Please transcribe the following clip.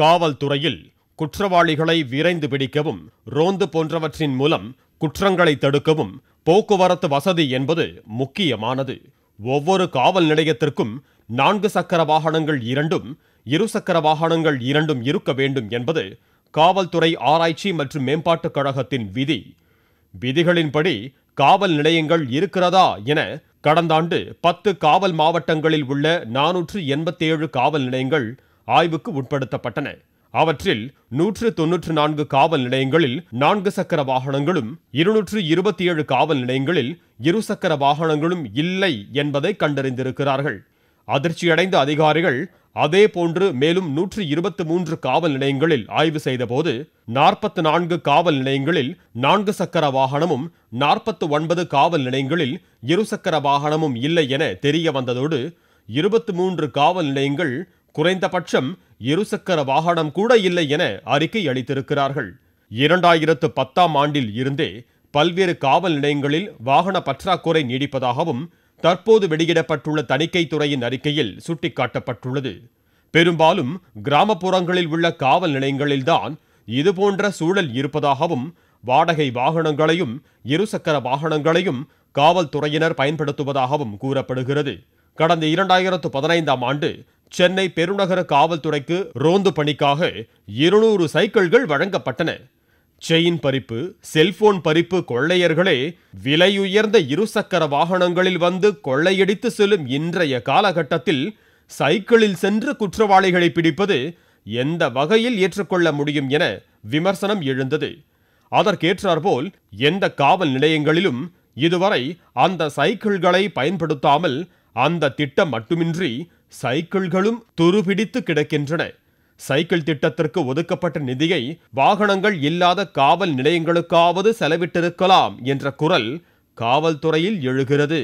காவல்துறையில் குற்றவாளிகளை விரைந்து பிடிக்கவும் ரோந்து போன்றவற்றின் மூலம் குற்றங்களை தடுக்கவும் போக்குவரத்து வசதி என்பது முக்கியமானது. ஒவ்வொரு காவல் நிலையத்திற்கும் 4 சக்கர வாகனங்கள் 2ம் 2 சக்கர வாகனங்கள் 2ம் இருக்க வேண்டும் என்பது காவல்துறை ஆராய்ச்சி மற்றும் மேம்பாட்டுக் கழகத்தின் விதி. விதிகளின்படி காவல் நிலையங்கள் இருக்கிறதா என கடந்த ஆண்டு 10 காவல் மாவட்டங்களில் உள்ள 487 காவல் நிலையங்கள் ஆய்வுக்கு உட்படுத்தப்பட்டன. அவற்றில் 194 காவல் நிலையங்களில் 4 சக்கர வாகனங்களும் 227 காவல் நிலையங்களில் 2 சக்கர வாகனங்களும் இல்லை என்பதை கண்டறிந்திருக்கிறார்கள். அதிர்ச்சியடைந்த அதிகாரிகள் அதேபோன்று மேலும் 123 காவல் நிலையங்களில் ஆய்வு செய்தபோது 44 காவல் நிலையங்களில் 4 சக்கர வாகனமும் 49 காவல் நிலையங்களில் 2 சக்கர வாகனமும் இல்லை என தெரிய வந்ததோடு 23 காவல் நிலையங்கள் குறைந்தபட்சம் 2 சக்கர வாகனம் கூட இல்லை என அறிக்கை அளித்திருக்கிறார்கள். 2010ஆம் ஆண்டில் இருந்தே பல்வேறு காவல் நிலையங்களில் வாகன பற்றாக்குறை நீடிப்பதாகவும் தற்போது வெளியிடப்பட்டுள்ள தணிக்கை துறையின் அறிக்கையில் சுட்டிக்காட்டப்பட்டுள்ளது. பெரும்பாலும் கிராமப்புறங்களில் உள்ள காவல் நிலையங்களில்தான் இதுபோன்ற சூழல் இருப்பதாகவும் வாடகை வாகனங்களையும் 2 சக்கர வாகனங்களையும் காவல்துறையினர் பயன்படுத்துவதாகவும் கூறப்படுகிறது. கடந்த 2015ஆம் ஆண்டு சென்னை பெருநகர காவல்துறைக்கு ரோந்து பணிக்காக 200 சைக்கிள்கள் வழங்கப்பட்டன. செயின் பறிப்பு, செல்போன் பறிப்பு கொள்ளையர்களே விலையுயர்ந்த 2 சக்கர வாகனங்களில் வந்து கொள்ளையடித்து செல்லும் இன்றைய காலகட்டத்தில் சைக்கிளில் சென்று குற்றவாளிகளை பிடிப்பது எந்த வகையில் ஏற்றுக்கொள்ள முடியும் என விமர்சனம் எழுந்தது. அதற்கேற்றாற்போல் எந்த காவல் நிலையங்களிலும் இதுவரை அந்த சைக்கிள்களை பயன்படுத்தாமல் அந்த திட்டம் மட்டுமின்றி சைக்கிள்களும் துருபிடித்து கிடக்கின்றன. சைக்கிள் திட்டத்திற்கு ஒதுக்கப்பட்ட நிதியை வாகனங்கள் இல்லாத காவல் நிலையங்களுக்காவது செலவிட்டிருக்கலாம் என்ற குரல் காவல்துறையில் எழுகிறது.